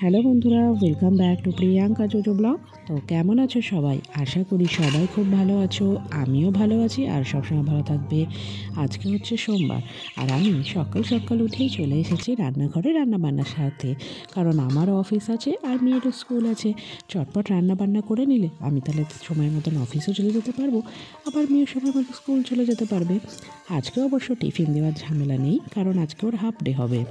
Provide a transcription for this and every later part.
Hello বন্ধুরা, welcome back to Priyanka JoJo blog. তো কেমন আছো সবাই? আশা করি সবাই খুব ভালো আছো, আমিও ভালো আছি আর সবসময় ভালো থাকবে। আজকে হচ্ছে সোমবার আর আমি সকাল সকাল উঠেই চলে এসেছি রান্নাঘরে রান্নাবান্নার সাথে, কারণ আমারও অফিস আছে আর মেয়েরও স্কুল আছে। চটপট রান্নাবান্না করে নিলে আমি তাহলে সময় মতন অফিসও চলে যেতে পারবো, আবার মেয়ের সময় মতো স্কুল চলে যেতে পারবে। আজকে অবশ্য টিফিন দেওয়ার ঝামেলা নেই, কারণ আজকে ওর হাফ ডে হবে।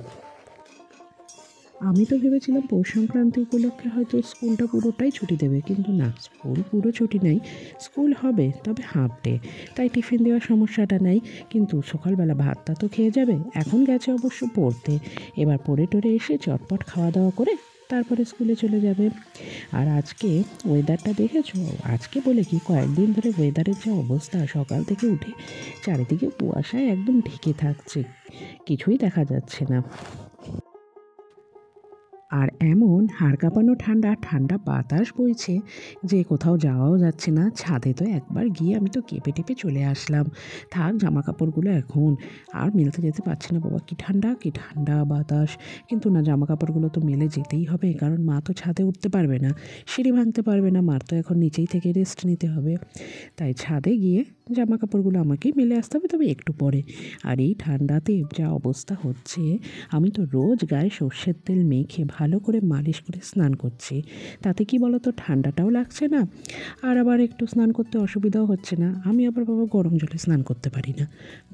আমি তো ভেবেছিলাম পৌষ সংক্রান্তি উপলক্ষে হয়তো স্কুলটা পুরোটাই ছুটি দেবে, কিন্তু না, স্কুল পুরো ছুটি নেই, স্কুল হবে তবে হাফ ডে। তাই টিফিন দেওয়ার সমস্যাটা নেই, কিন্তু সকালবেলা ভাতটা তো খেয়ে যাবে। এখন গেছে অবশ্য পড়তে, এবার পড়ে টরে এসে চটপট খাওয়া দাওয়া করে তারপরে স্কুলে চলে যাবে। আর আজকে ওয়েদারটা দেখেছো? আজকে বলে কি, কয়েকদিন ধরে ওয়েদারের যে অবস্থা, সকাল থেকে উঠে চারিদিকে কুয়াশায় একদম ঢেকে থাকছে, কিছুই দেখা যাচ্ছে না। আর এমন হাড় কাঁপানো ঠান্ডা ঠান্ডা বাতাস বইছে যে কোথাও যাওয়াও যাচ্ছে না। ছাদে তো একবার গিয়ে আমি তো কেঁপে টেপে চলে আসলাম। থাক জামা কাপড়গুলো এখন আর মেলতে যেতে পারছি না, বাবা কি ঠান্ডা বাতাস। কিন্তু না, জামা কাপড়গুলো তো মেলে যেতেই হবে, কারণ মা তো ছাদে উঠতে পারবে না, সিঁড়ি ভাঙতে পারবে না, মার তো এখন নিচেই থেকে রেস্ট নিতে হবে। তাই ছাদে গিয়ে জামা কাপড়গুলো আমাকেই মেলে আসতে হবে, তবে একটু পরে। আর এই ঠান্ডাতে যা অবস্থা হচ্ছে, আমি তো রোজ গায়ে সর্ষের তেল মেখে ভালো করে মালিশ করে স্নান করছি। তাতে কি বলো তো, ঠান্ডাটাও লাগছে না, আর আবার একটু স্নান করতে অসুবিধাও হচ্ছে না। আমি আবার বাবা গরম জলে স্নান করতে পারি না,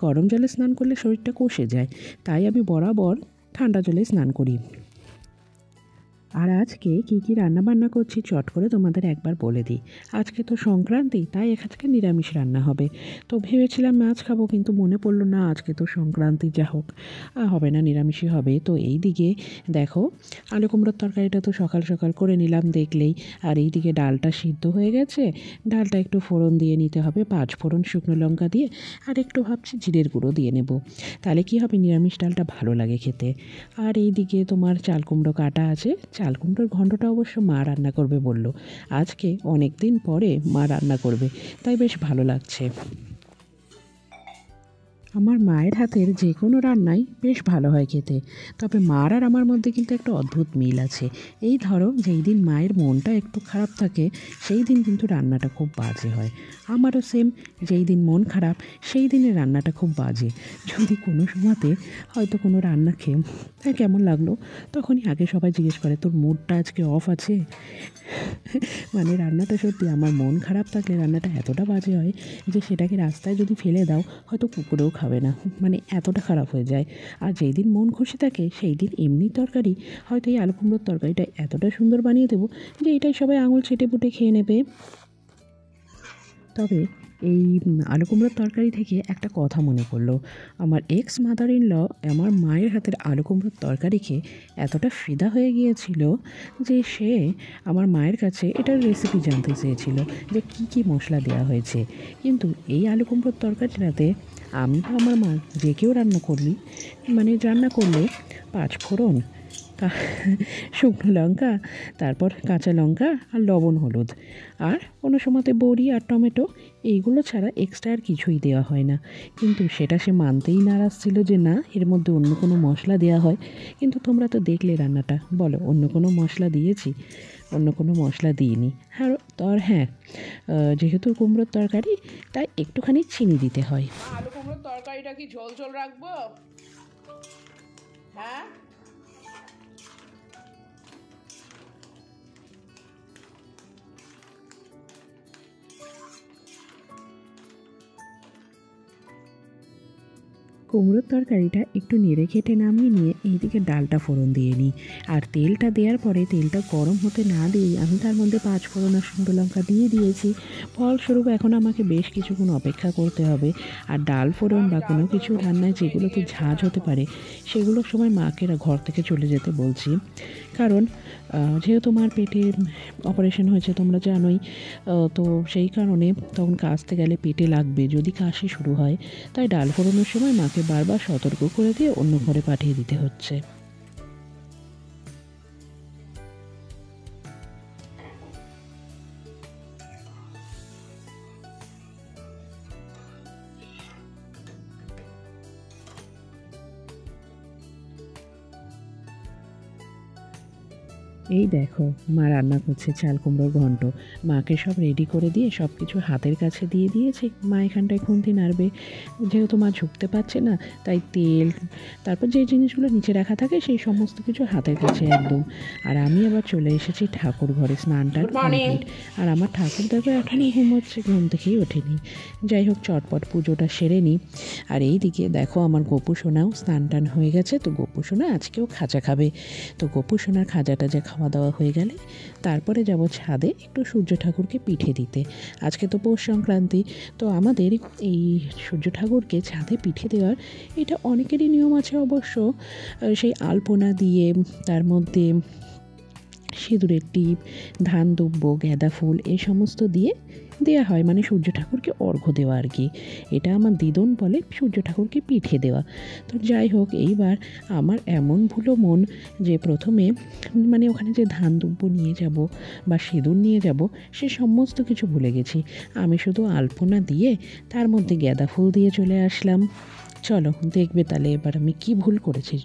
গরম জলে স্নান করলে শরীরটা কষে যায়, তাই আমি বরাবর ঠান্ডা জলে স্নান করি। আর আজকে কী কী রান্নাবান্না করছি চট করে তোমাদের একবার বলে দিই। আজকে তো সংক্রান্তি, তাই আজকে নিরামিষ রান্না হবে। তো ভেবেছিলাম মাছ খাবো, কিন্তু মনে পড়লো না, আজকে তো সংক্রান্তি, যা হোক হবে না, নিরামিষই হবে। তো এই দিকে দেখো, আলু কুমড়োর তরকারিটা তো সকাল সকাল করে নিলাম দেখলেই। আর এই দিকে ডালটা সিদ্ধ হয়ে গেছে, ডালটা একটু ফোড়ন দিয়ে নিতে হবে, 5 ফোড়ন শুকনো লঙ্কা দিয়ে, আর একটু ভাবছি জিরের গুঁড়ো দিয়ে নেব, তাহলে কি হবে, নিরামিষ ডালটা ভালো লাগে খেতে। আর এই দিকে তোমার চাল কুমড়ো কাটা আছে, চাল কুমড়োর ঘন্টটা অবশ্য মা রান্না করবে বলল। আজকে অনেক দিন পরে মা রান্না করবে, তাই বেশ ভালো লাগছে। আমার মায়ের হাতের যে কোনো রান্নাই বেশ ভালো হয় খেতে, তবে মার আর আমার মধ্যে কিন্তু একটা অদ্ভুত মিল আছে। এই ধরো, যেই দিন মায়ের মনটা একটু খারাপ থাকে সেই দিন কিন্তু রান্নাটা খুব বাজে হয়। আমারও সেম, যেই দিন মন খারাপ সেই দিনের রান্নাটা খুব বাজে। যদি কোনো সময়তে হয়তো কোনো রান্না খেয়ে কেমন লাগলো, তখনই আগে সবাই জিজ্ঞেস করে, তোর মুডটা আজকে অফ আছে? মানে রান্নাটা সত্যি, আমার মন খারাপ থাকলে রান্নাটা এতটা বাজে হয় যে সেটাকে রাস্তায় যদি ফেলে দাও হয়তো কুকুরেও খাবে না, মানে এতটা খারাপ হয়ে যায়। আর যেই দিন মন খুশি থাকে সেই দিন এমনি তরকারি, হয়তো এই আলু কুমড়োর তরকারিটা এতটা সুন্দর বানিয়ে দেবো যে এটাই সবাই আঙুল চেটে পুটে খেয়ে নেবে। তবে এই আলু কুমড়োর তরকারি থেকে একটা কথা মনে পড়লো। আমার এক্স মাদার ইন ল আমার মায়ের হাতের আলু কুমড়োর তরকারি খেয়ে এতটা ফিদা হয়ে গিয়েছিল যে সে আমার মায়ের কাছে এটার রেসিপি জানতে চেয়েছিল, যে কী কী মশলা দেওয়া হয়েছে। কিন্তু এই আলু কুমড়োর তরকারিটাতে আমি বা আমার মা যে কেউ রান্না করলি, মানে রান্না করলে 5 ফোড়ন, কা- শুকনো লঙ্কা, তারপর কাঁচা লঙ্কা আর লবণ হলুদ, আর কোনো সময়তে বড়ি আর টমেটো, এইগুলো ছাড়া এক্সট্রা আর কিছুই দেওয়া হয় না। কিন্তু সেটা সে মানতেই নারাজ ছিল যে না, এর মধ্যে অন্য কোনো মশলা দেওয়া হয়। কিন্তু তোমরা তো দেখলে রান্নাটা, বলো অন্য কোনো মশলা দিয়েছি? অন্য কোনো মশলা দিইনি। আর হ্যাঁ, যেহেতু কুমড়োর তরকারি, তাই একটুখানি চিনি দিতে হয়। আলু কুমড়োর তরকারিটা কি ঝোল ঝোল রাখবো? হ্যাঁ, কুমড়োর তরকারিটা একটু নেড়ে খেটে নামিয়ে নিয়ে এইদিকে ডালটা ফোড়ন দিয়ে নিই। আর তেলটা দেওয়ার পরে তেলটা গরম হতে না দিয়েই আমি তার মধ্যে 5 ফোড়ন আর শুকনো লঙ্কা দিয়ে দিয়েছি। ফলস্বরূপ এখন আমাকে বেশ কিছুক্ষণ অপেক্ষা করতে হবে। আর ডাল ফোড়ন আমি বা ডাল কোনো তো কিছু প্রচুর রান্নায় খেয়ে যেগুলোতে ঝাঁঝ নিয়েছিলাম। হতে পারে, সেগুলোর সময় মাকে ঘর থেকে চলে যেতে বলছি। কারণ যেহেতু মার পেটে অপারেশন হয়েছে তোমরা জানোই, তো সেই কারণে তখন কাশতে গেলে পেটে লাগবে যদি কাশি শুরু হয়, তাই ডাল ফোড়নের সময় মাকে বারবার সতর্ক করে দিয়ে অন্য ঘরে পাঠিয়ে দিতে হচ্ছে। এই দেখো মা রান্না করছে চাল কুমড়োর ঘন্ট। মাকে সব রেডি করে দিয়ে সব কিছু হাতের কাছে দিয়ে দিয়েছে। মা এখানটায় খুন্তি নাড়বে, যেহেতু মা ঝুঁকতে পারছে না তাই তেল, তারপর যে জিনিসগুলো নিচে রাখা থাকে সেই সমস্ত কিছু হাতের কাছে একদম। আর আমি আবার চলে এসেছি ঠাকুর ঘরে, স্নানটা কমপ্লিট। আর আমার ঠাকুর দেখো এখনই ঘুমোচ্ছে, ঘুম থেকেই ওঠেনি। যাই হোক চটপট পুজোটা সেরে নিই। আর এই দিকে দেখো আমার গোপু সোনাও স্নান টান হয়ে গেছে। তো গোপু সোনা আজকেও খাজা খাবে। তো গোপু সোনার খাজাটা যে খাওয়া দাওয়া হয়ে গেলে তারপরে যাব ছাদে একটু সূর্য ঠাকুরকে পিঠে দিতে। আজকে তো পৌষ সংক্রান্তি, তো আমাদের এই সূর্য ঠাকুরকে ছাদে পিঠে দেওয়ার এটা অনেকেরই নিয়ম আছে অবশ্য। সেই আলপনা দিয়ে তার মধ্যে সিঁদুরের টিপ, ধান দুব্য, গাঁদা ফুল এই সমস্ত দিয়ে দেওয়া হয়, মানে সূর্য ঠাকুরকে অর্ঘ্য দেওয়া আর কি। এটা আমার দিদন বলে সূর্য ঠাকুরকে পিঠে দেওয়া। তো যাই হোক এইবার আমার এমন ভুলো মন যে প্রথমে মানে ওখানে যে ধান দুব্য নিয়ে যাব বা সিঁদুর নিয়ে যাব সে সমস্ত কিছু ভুলে গেছি। আমি শুধু আলপনা দিয়ে তার মধ্যে গাঁদা ফুল দিয়ে চলে আসলাম। চলো দেখবে তাহলে এবার আমি কি ভুল করেছি।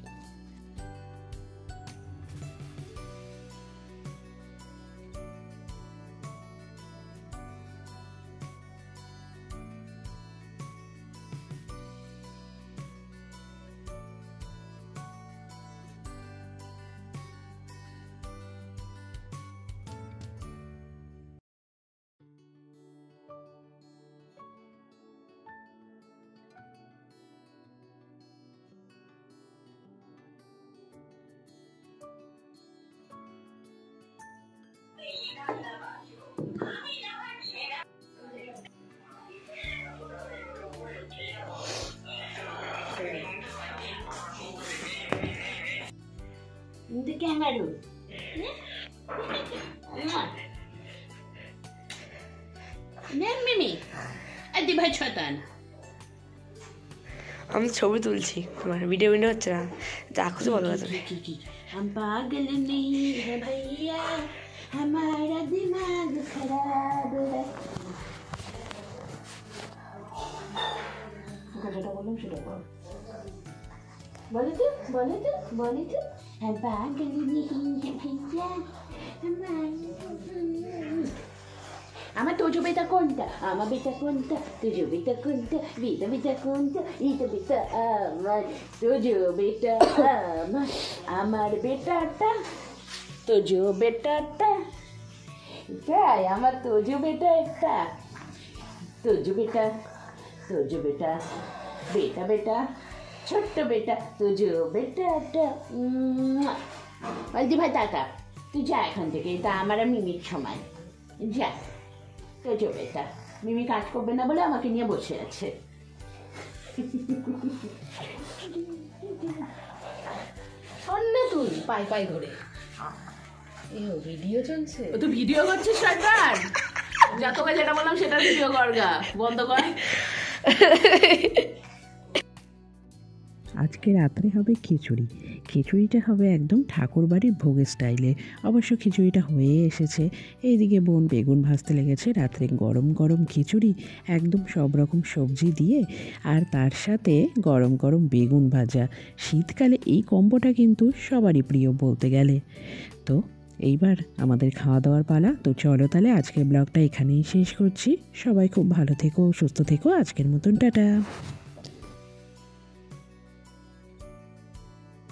Itu kangaroo. Nen Mimi. Adi bhai ছতান। আমি ছবি তুলছি, তোমার ভিডিও হচ্ছে না, যা খুশি বলো তুমি। हम पागल नहीं है भैया, हमारा दिमाग खराब है। যেটা বললাম সেটা বল। बोले तो हम पागल नहीं है भैया, আমার তোজো বেটা কোনটা, আমার বেটা কোনটা, তোজো বেটা কোনটা, বেটা বেটা কোনটা, ইটা বেটা আমার, তোজো বেটা আমার, আমার বেটাটা, তোজো বেটাটা, এটাই আমার তোজো বেটা একটা, তোজো বেটা, বেটা বেটা, ছোট্ট বেটা, তোজো বেটাটা। বলছি ভাই টাকা, তুই যা এখান থেকে, এটা আমার আর মিমির সময়, যা। তোজো বেটা, মিমি কাজ করবে না বলে আমাকে নিয়ে বসে আছে। শোন না তুই পাই পাই ধরে ভিডিও চলছে, ও তো ভিডিও করছিস সরকার, যা তোকে যেটা বললাম সেটা ভিডিও করগা, বন্ধ কর। আজকে রাত্রে হবে খিচুড়ি। খিচুড়িটা হবে একদম ঠাকুরবাড়ির ভোগের স্টাইলে। অবশ্য খিচুড়িটা হয়ে এসেছে। এইদিকে বোন বেগুন ভাজতে লেগেছে। রাত্রে গরম গরম খিচুড়ি, একদম সব রকম সবজি দিয়ে, আর তার সাথে গরম গরম বেগুন ভাজা। শীতকালে এই কম্বোটা কিন্তু সবারই প্রিয় বলতে গেলে। তো এইবার আমাদের খাওয়া দাওয়ার পালা। তো চলো তাহলে আজকের ব্লগটা এখানেই শেষ করছি। সবাই খুব ভালো থেকো, সুস্থ থেকো। আজকের মতন টাটা।